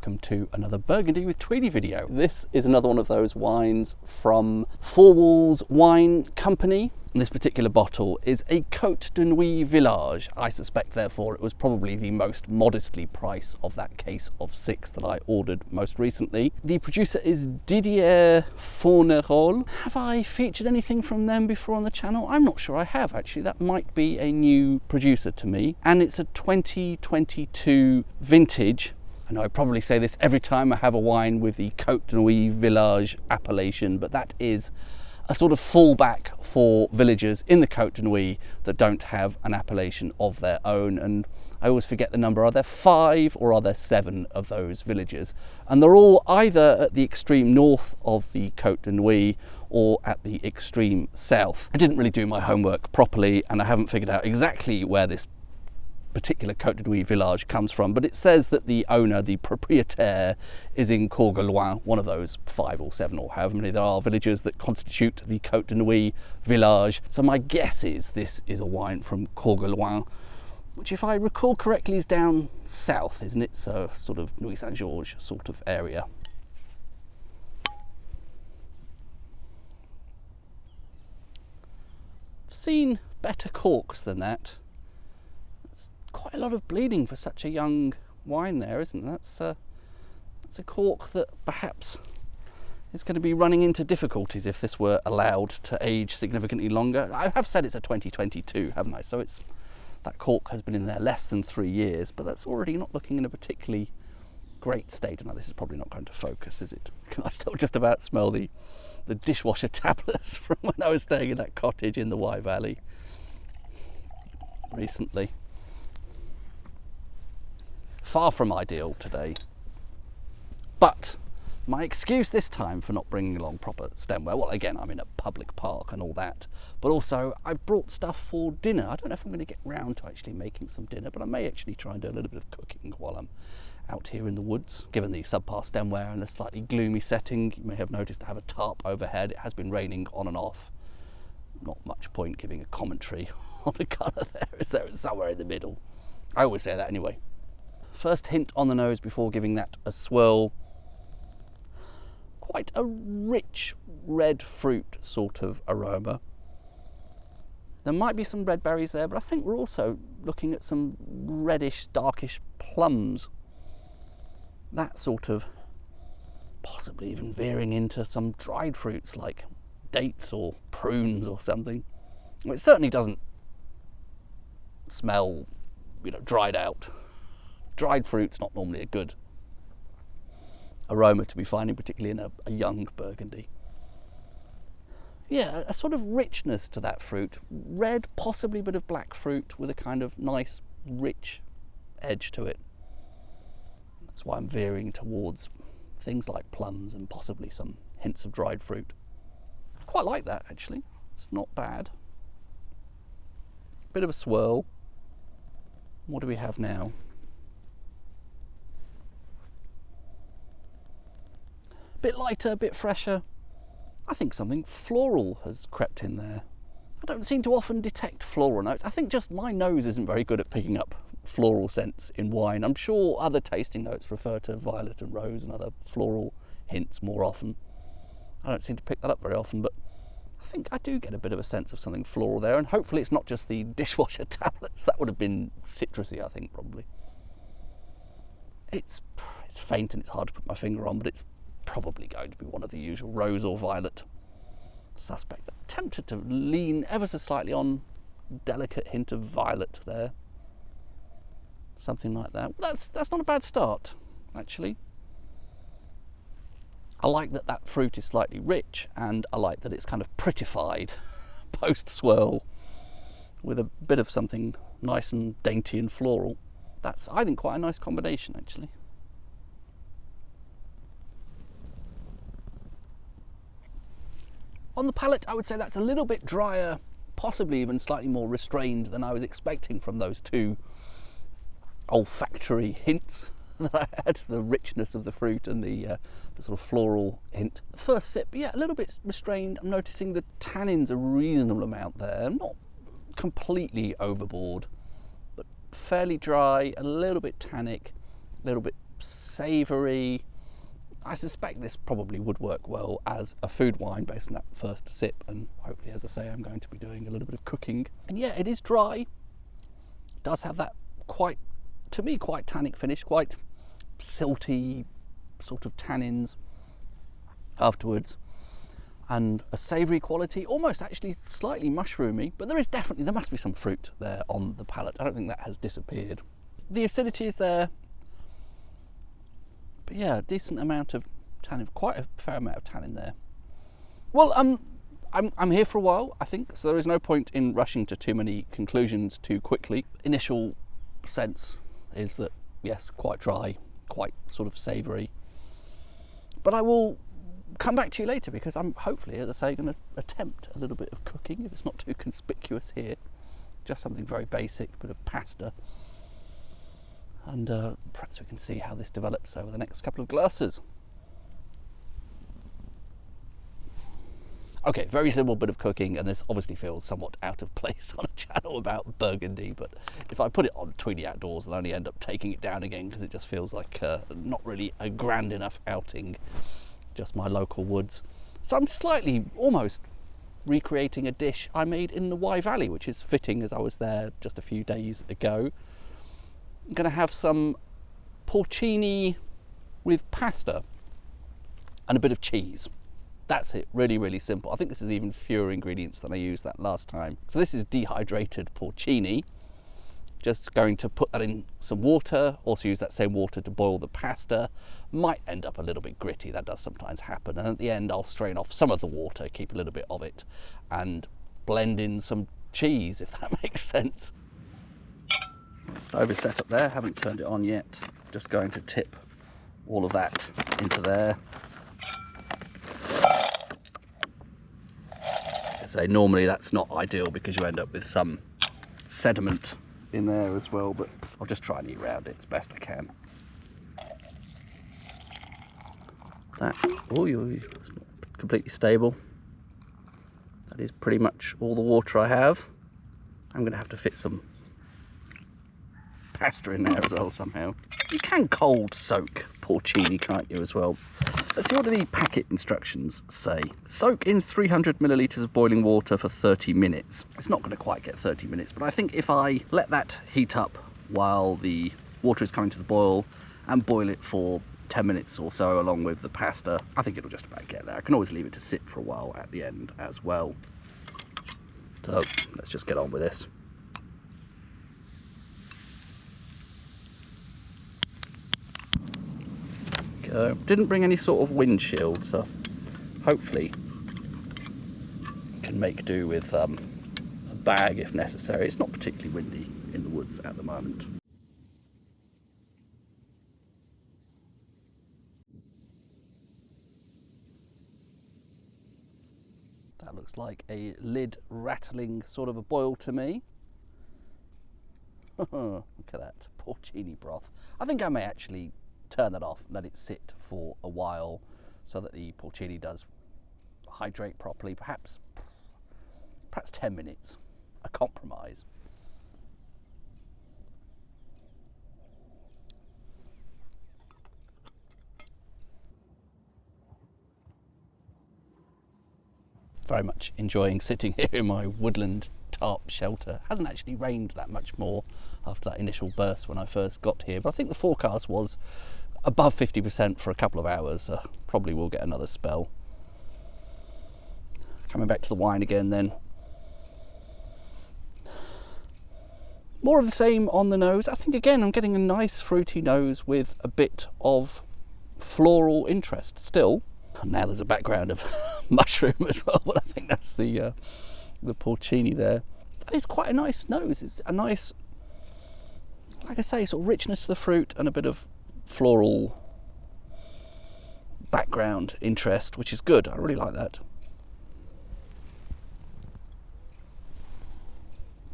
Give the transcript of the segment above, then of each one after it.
welcome to another Burgundy with Tweedy video. This is another one of those wines from Four Walls Wine Company. This particular bottle is a Cote de Nuits Village. I suspect therefore it was probably the most modestly priced of that case of 6 that I ordered most recently. The producer is Didier Fornerol. Have I featured anything from them before on the channel? I'm not sure I have actually. That might be a new producer to me. And it's a 2022 vintage. I know I probably say this every time I have a wine with the Cote de Nuits Village appellation, but that is a sort of fallback for villagers in the Cote de Nuits that don't have an appellation of their own. And I always forget the number. Are there 5 or are there 7 of those villages? And they're all either at the extreme north of the Cote de Nuits or at the extreme south. I didn't really do my homework properly and I haven't figured out exactly where this particular Cote de Nuits village comes from, but it says that the owner, the proprietaire, is in Corgoloin, one of those 5 or 7 or however many there are villages that constitute the Cote de Nuits village. So my guess is this is a wine from Corgoloin, which if I recall correctly is down south, isn't it? So sort of Nuits Saint-Georges sort of area. I've seen better corks than that. Quite a lot of bleeding for such a young wine there, isn't it? That's a cork that perhaps is going to be running into difficulties if this were allowed to age significantly longer. I have said it's a 2022, haven't I? So that cork has been in there less than 3 years, but that's already not looking in a particularly great state. Now this is probably not going to focus, is it? Can I still just about smell the dishwasher tablets from when I was staying in that cottage in the Wye Valley recently? Far from ideal today, but my excuse this time for not bringing along proper stemware, well again I'm in a public park and all that, but also I brought stuff for dinner. I don't know if I'm going to get round to actually making some dinner, but I may actually try and do a little bit of cooking while I'm out here in the woods. Given the subpar stemware and the slightly gloomy setting, you may have noticed I have a tarp overhead. It has been raining on and off. Not much point giving a commentary on the colour there, is there? It's somewhere in the middle. I always say that anyway. First hint on the nose before giving that a swirl. Quite a rich red fruit sort of aroma. There might be some red berries there, but I think we're also looking at some reddish, darkish plums. That sort of, possibly even veering into some dried fruits like dates or prunes or something. It certainly doesn't smell, dried out. Dried fruit's not normally a good aroma to be finding, particularly in a young Burgundy. Yeah, a sort of richness to that fruit. Red, possibly a bit of black fruit with a kind of nice, rich edge to it. That's why I'm veering towards things like plums and possibly some hints of dried fruit. I quite like that, actually. It's not bad. Bit of a swirl. What do we have now? Bit lighter, bit fresher. I think something floral has crept in there. I don't seem to often detect floral notes. I think just my nose isn't very good at picking up floral scents in wine. I'm sure other tasting notes refer to violet and rose and other floral hints more often. I don't seem to pick that up very often, but I think I do get a bit of a sense of something floral there, and hopefully it's not just the dishwasher tablets. That would have been citrusy, I think, probably. It's faint and it's hard to put my finger on, but it's probably going to be one of the usual rose or violet suspects. I'm tempted to lean ever so slightly on a delicate hint of violet there. Something like that. That's not a bad start, actually. I like that fruit is slightly rich, and I like that it's kind of prettified post-swirl with a bit of something nice and dainty and floral. That's, I think, quite a nice combination, actually. On the palate, I would say that's a little bit drier, possibly even slightly more restrained than I was expecting from those 2 olfactory hints that I had, the richness of the fruit and the sort of floral hint. The first sip, yeah, a little bit restrained. I'm noticing the tannins a reasonable amount there, not completely overboard, but fairly dry, a little bit tannic, a little bit savoury. I suspect this probably would work well as a food wine based on that first sip, and hopefully, as I say, I'm going to be doing a little bit of cooking. And yeah, it is dry. It does have that quite, to me, quite tannic finish, quite silty sort of tannins afterwards, and a savoury quality, almost actually slightly mushroomy, but there must be some fruit there on the palate. I don't think that has disappeared. The acidity is there, but yeah, a decent amount of tannin, quite a fair amount of tannin there. Well, I'm here for a while, I think, so there is no point in rushing to too many conclusions too quickly. Initial sense is that, yes, quite dry, quite sort of savoury. But I will come back to you later, because I'm hopefully, as I say, going to attempt a little bit of cooking, if it's not too conspicuous here. Just something very basic, a bit of pasta. And perhaps we can see how this develops over the next couple of glasses. Okay, very simple bit of cooking, and this obviously feels somewhat out of place on a channel about Burgundy, but if I put it on Tweedy Outdoors, I'll only end up taking it down again, because it just feels like not really a grand enough outing, just my local woods. So I'm slightly, almost recreating a dish I made in the Wye Valley, which is fitting as I was there just a few days ago. I'm going to have some porcini with pasta and a bit of cheese. That's it, really, really simple. I think this is even fewer ingredients than I used that last time. So this is dehydrated porcini. Just going to put that in some water, also use that same water to boil the pasta. Might end up a little bit gritty, that does sometimes happen. And at the end, I'll strain off some of the water, keep a little bit of it, and blend in some cheese, if that makes sense. Stove is set up there, haven't turned it on yet. Just going to tip all of that into there. So normally that's not ideal because you end up with some sediment in there as well, but I'll just try and eat around it as best I can. That, it's not completely stable. That is pretty much all the water I have. I'm going to have to fit some pasta in there as well somehow. You can cold soak porcini, can't you, as well? Let's see what the packet instructions say. Soak in 300 millilitres of boiling water for 30 minutes. It's not going to quite get 30 minutes, but I think if I let that heat up while the water is coming to the boil and boil it for 10 minutes or so along with the pasta, I think it'll just about get there. I can always leave it to sit for a while at the end as well. So let's just get on with this. Didn't bring any sort of windshield, so hopefully can make do with a bag if necessary. It's not particularly windy in the woods at the moment. That looks like a lid rattling sort of a boil to me. Look at that, porcini broth. I think I may actually turn that off and let it sit for a while so that the porcini does hydrate properly. Perhaps 10 minutes, a compromise. Very much enjoying sitting here in my woodland tarp shelter. Hasn't actually rained that much more after that initial burst when I first got here, but I think the forecast was above 50% for a couple of hours. Probably will get another spell. Coming back to the wine again then. More of the same on the nose. I think again I'm getting a nice fruity nose with a bit of floral interest still. Now there's a background of mushroom as well, but I think that's the porcini there. That is quite a nice nose. It's a nice, like I say, sort of richness to the fruit and a bit of floral background interest, which is good. I really like that.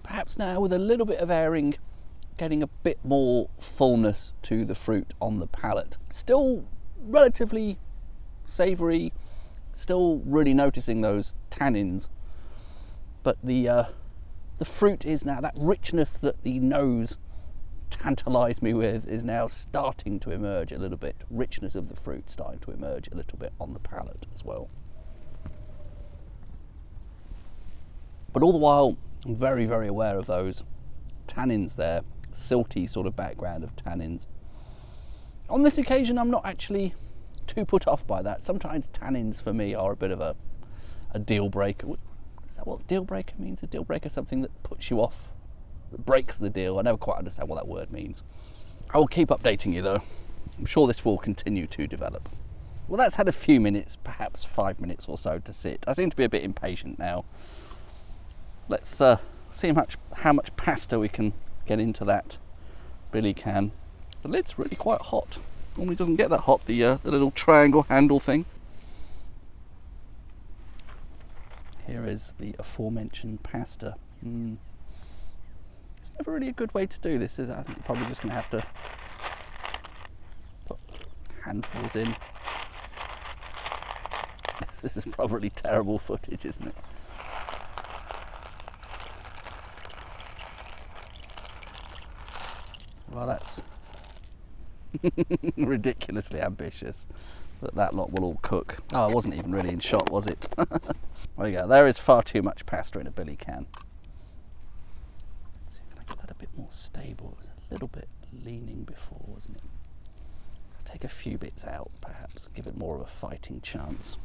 Perhaps now with a little bit of airing, getting a bit more fullness to the fruit on the palate. Still relatively savoury, still really noticing those tannins, but the fruit is now that richness that the nose tantalised me with is now starting to emerge a little bit. Richness of the fruit starting to emerge a little bit on the palate as well. But all the while, I'm very, very aware of those tannins there, silty sort of background of tannins. On this occasion, I'm not actually too put off by that. Sometimes tannins for me are a bit of a deal breaker. Is that what deal breaker means? A deal breaker is something that puts you off, that breaks the deal. I never quite understand what that word means. I will keep updating you though. I'm sure this will continue to develop. Well, that's had a few minutes, perhaps 5 minutes or so to sit. I seem to be a bit impatient now. Let's see how much pasta we can get into that billy can. The lid's really quite hot. Normally doesn't get that hot, the little triangle handle thing. Here is the aforementioned pasta. It's never really a good way to do this, is it? I think you're probably just going to have to put handfuls in. This is probably terrible footage, isn't it? Well, that's ridiculously ambitious that lot will all cook. Oh, it wasn't even really in shot, was it? There you go. There is far too much pasta in a billy can. So can I get that a bit more stable? It was a little bit leaning before, wasn't it? I'll take a few bits out, perhaps, give it more of a fighting chance.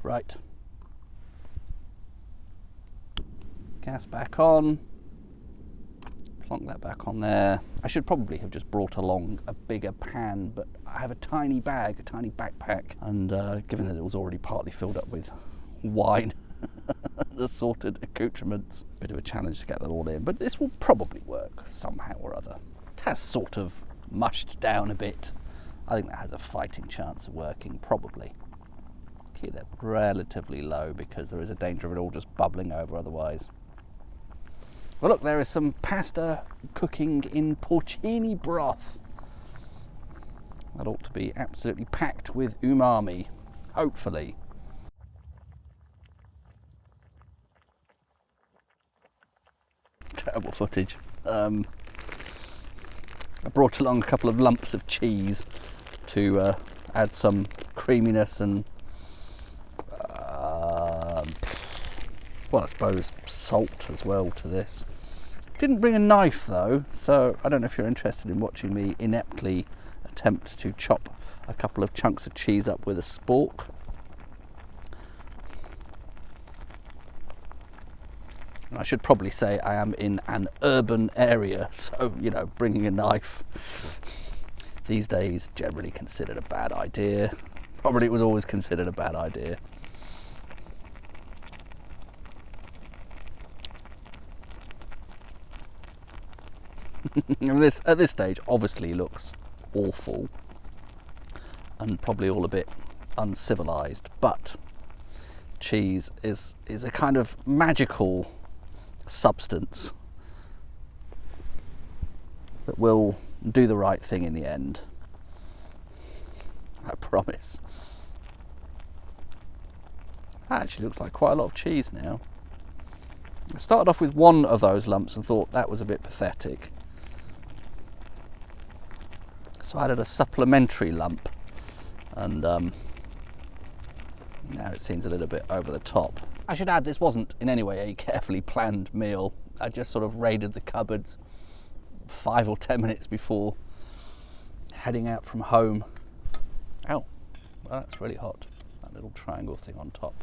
Right. Gas back on. Plonk that back on there. I should probably have just brought along a bigger pan, but I have a tiny bag, a tiny backpack, and given that it was already partly filled up with wine, assorted accoutrements, bit of a challenge to get that all in, but this will probably work somehow or other. It has sort of mushed down a bit. I think that has a fighting chance of working, probably. Keep that relatively low because there is a danger of it all just bubbling over otherwise. Well, look, there is some pasta cooking in porcini broth. That ought to be absolutely packed with umami, hopefully. Terrible footage. I brought along a couple of lumps of cheese to add some creaminess and well, I suppose salt as well to this. Didn't bring a knife though, so I don't know if you're interested in watching me ineptly attempt to chop a couple of chunks of cheese up with a spork. And I should probably say I am in an urban area, so, you know, bringing a knife these days generally considered a bad idea. Probably it was always considered a bad idea. And this, at this stage, obviously looks awful and probably all a bit uncivilized, but cheese is a kind of magical substance that will do the right thing in the end. I promise. That actually looks like quite a lot of cheese now. I started off with one of those lumps and thought that was a bit pathetic. So I added a supplementary lump, and now it seems a little bit over the top. I should add, this wasn't in any way a carefully planned meal. I just sort of raided the cupboards 5 or 10 minutes before heading out from home. Ow, well, that's really hot, that little triangle thing on top.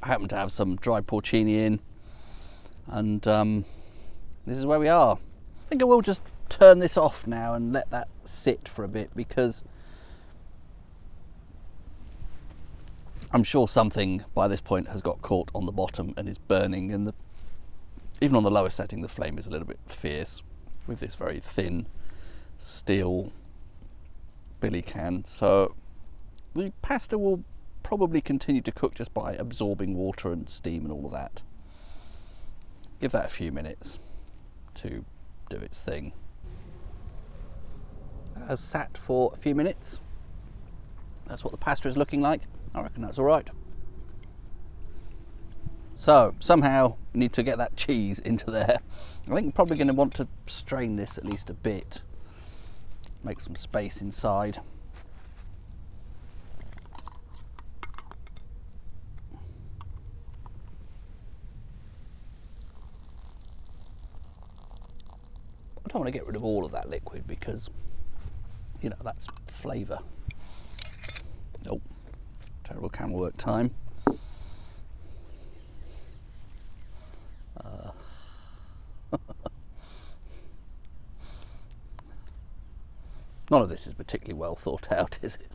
I happen to have some dried porcini in, and this is where we are. I think I will just turn this off now and let that sit for a bit, because I'm sure something by this point has got caught on the bottom and is burning, and even on the lower setting the flame is a little bit fierce with this very thin steel billy can. So the pasta will probably continue to cook just by absorbing water and steam and all of that. Give that a few minutes to do its thing. has sat for a few minutes. That's what the pasta is looking like. I reckon that's all right. So somehow we need to get that cheese into there. I think we're probably going to want to strain this at least a bit, make some space inside. I don't want to get rid of all of that liquid because, you know, that's flavour. Oh, terrible camera work time. None of this is particularly well thought out, is it?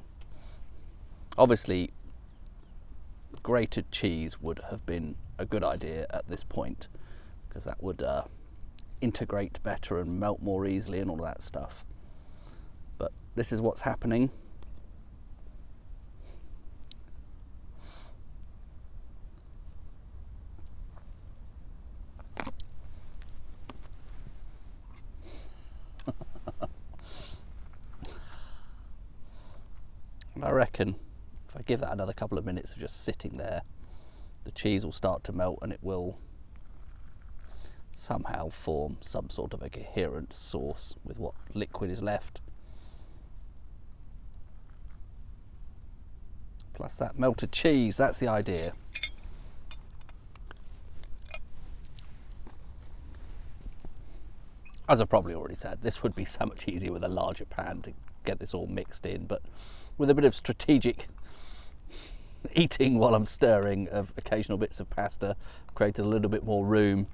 Obviously, grated cheese would have been a good idea at this point, because that would integrate better and melt more easily and all that stuff. But this is what's happening. I reckon if I give that another couple of minutes of just sitting there, the cheese will start to melt and it will somehow form some sort of a coherent sauce with what liquid is left. Plus that melted cheese, that's the idea. As I've probably already said, this would be so much easier with a larger pan to get this all mixed in, but with a bit of strategic eating while I'm stirring of occasional bits of pasta, created a little bit more room.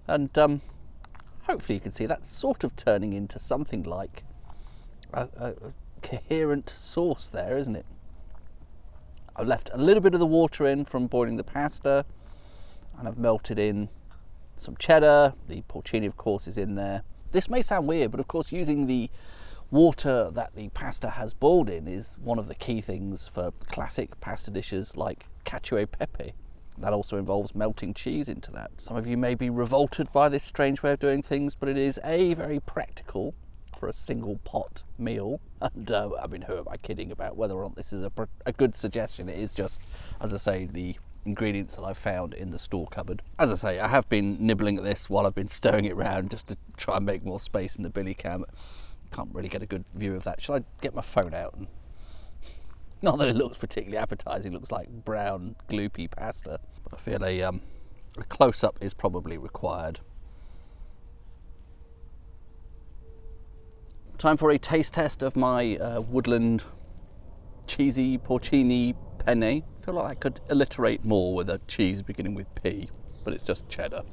And hopefully you can see that's sort of turning into something like a coherent sauce there, isn't it? I've left a little bit of the water in from boiling the pasta, and I've melted in some cheddar. The porcini, of course, is in there. This may sound weird, but of course using the water that the pasta has boiled in is one of the key things for classic pasta dishes like cacio e pepe. That also involves melting cheese into that. Some of you may be revolted by this strange way of doing things, but it is A, very practical for a single pot meal. And I mean, who am I kidding about whether or not this is a good suggestion? It is just, as I say, the ingredients that I've found in the store cupboard. As I say, I have been nibbling at this while I've been stirring it around just to try and make more space in the billy cam. Can't really get a good view of that. Shall I get my phone out? And not that it looks particularly appetizing, it looks like brown gloopy pasta, but I feel a close-up is probably required. Time for a taste test of my woodland cheesy porcini penne. I feel like I could alliterate more with a cheese beginning with P, but it's just cheddar.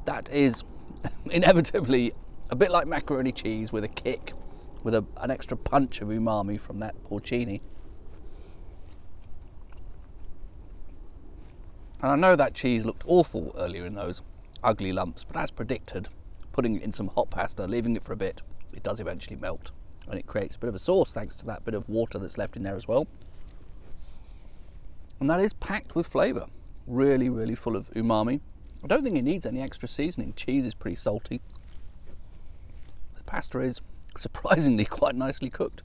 That is inevitably a bit like macaroni cheese with a kick, with an extra punch of umami from that porcini. And I know that cheese looked awful earlier in those ugly lumps, but as predicted, putting it in some hot pasta, leaving it for a bit, it does eventually melt. And it creates a bit of a sauce thanks to that bit of water that's left in there as well. And that is packed with flavour. Really, really full of umami. I don't think it needs any extra seasoning. Cheese is pretty salty. The pasta is surprisingly quite nicely cooked.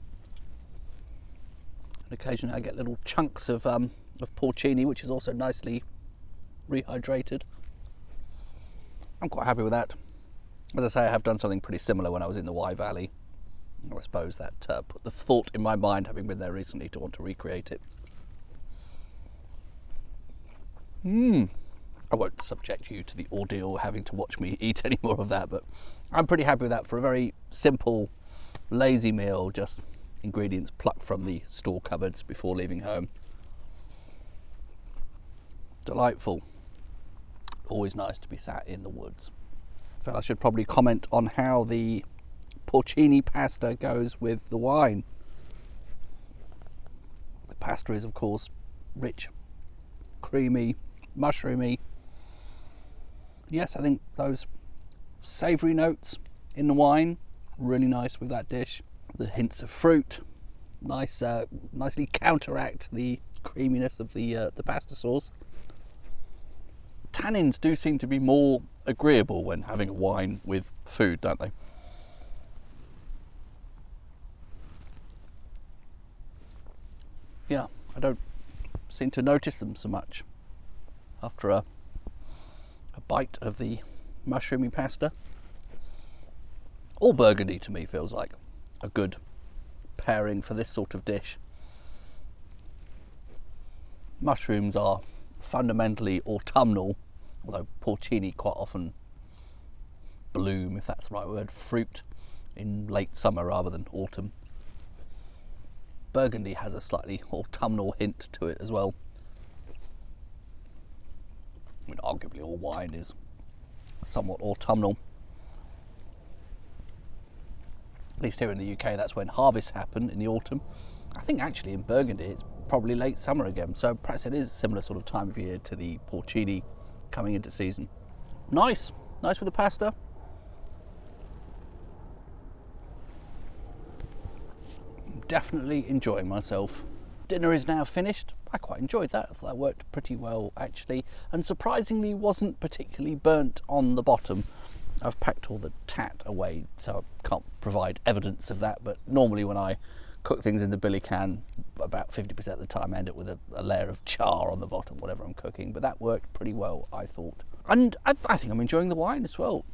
And occasionally I get little chunks of porcini, which is also nicely rehydrated. I'm quite happy with that. As I say, I have done something pretty similar when I was in the Wye Valley. I suppose that put the thought in my mind, having been there recently, to want to recreate it. I won't subject you to the ordeal of having to watch me eat any more of that, but I'm pretty happy with that for a very simple, lazy meal, just ingredients plucked from the store cupboards before leaving home. Delightful. Always nice to be sat in the woods. So I should probably comment on how the porcini pasta goes with the wine. The pasta is, of course, rich, creamy, mushroomy. Yes, I think those savoury notes in the wine, really nice with that dish. The hints of fruit, nicely counteract the creaminess of the pasta sauce. tannins do seem to be more agreeable when having a wine with food, don't they? Yeah, I don't seem to notice them so much after a bite of the mushroomy pasta. All Burgundy to me feels like a good pairing for this sort of dish. Mushrooms are fundamentally autumnal, although porcini quite often bloom, if that's the right word, fruit in late summer rather than autumn. Burgundy has a slightly autumnal hint to it as well. I mean, arguably all wine is somewhat autumnal. At least here in the UK, that's when harvests happen, in the autumn. I think actually in Burgundy it's probably late summer again, so perhaps it is a similar sort of time of year to the porcini coming into season. Nice with the pasta. Definitely enjoying myself. Dinner is now finished. I quite enjoyed that. I thought that worked pretty well actually, and surprisingly wasn't particularly burnt on the bottom. I've packed all the tat away, so I can't provide evidence of that, but normally when I cook things in the billy can, about 50% of the time I end up with a layer of char on the bottom, whatever I'm cooking, but that worked pretty well, I thought. And I think I'm enjoying the wine as well.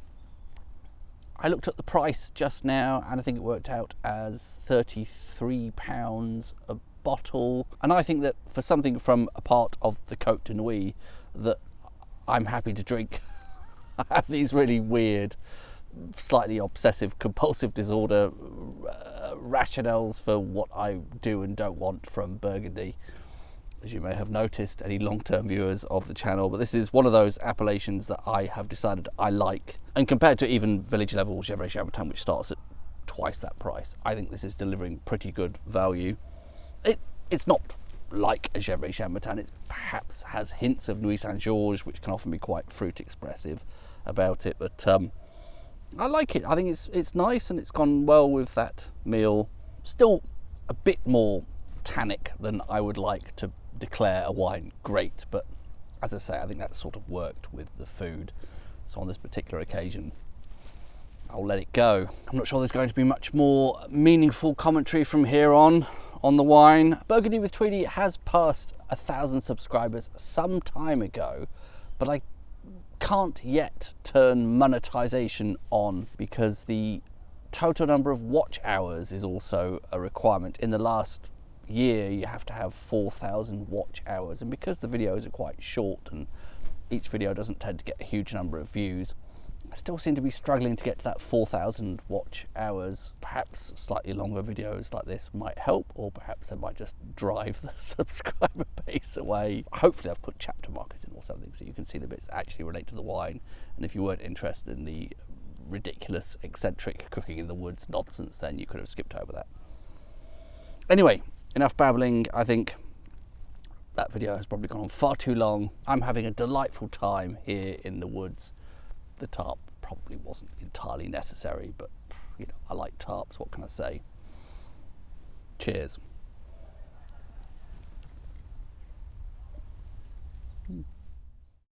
I looked at the price just now and I think it worked out as £33 a bottle, and I think that for something from a part of the Cote de Nuits that I'm happy to drink. I have these really weird, slightly obsessive compulsive disorder rationales for what I do and don't want from Burgundy, as you may have noticed, any long-term viewers of the channel, but this is one of those appellations that I have decided I like, and compared to even village level Gevrey Chambertin, which starts at twice that price, I think this is delivering pretty good value. It's not like a Gevrey Chambertin, it perhaps has hints of Nuits Saint-Georges, which can often be quite fruit expressive about it, but I like it. I think it's nice and it's gone well with that meal. Still a bit more tannic than I would like to declare a wine great, but as I say, I think that sort of worked with the food, so on this particular occasion I'll let it go. I'm not sure there's going to be much more meaningful commentary from here on the wine. Burgundy with Tweedy has passed 1,000 subscribers some time ago, but I can't yet turn monetization on because the total number of watch hours is also a requirement. In the last year you have to have 4,000 watch hours, and because the videos are quite short and each video doesn't tend to get a huge number of views, I still seem to be struggling to get to that 4,000 watch hours. Perhaps slightly longer videos like this might help, or perhaps they might just drive the subscriber base away. Hopefully I've put chapter markers in or something so you can see the bits that actually relate to the wine, and if you weren't interested in the ridiculous, eccentric cooking in the woods nonsense, then you could have skipped over that. Anyway, enough babbling. I think that video has probably gone on far too long. I'm having a delightful time here in the woods. The tarp probably wasn't entirely necessary, but you know, I like tarps, what can I say? Cheers.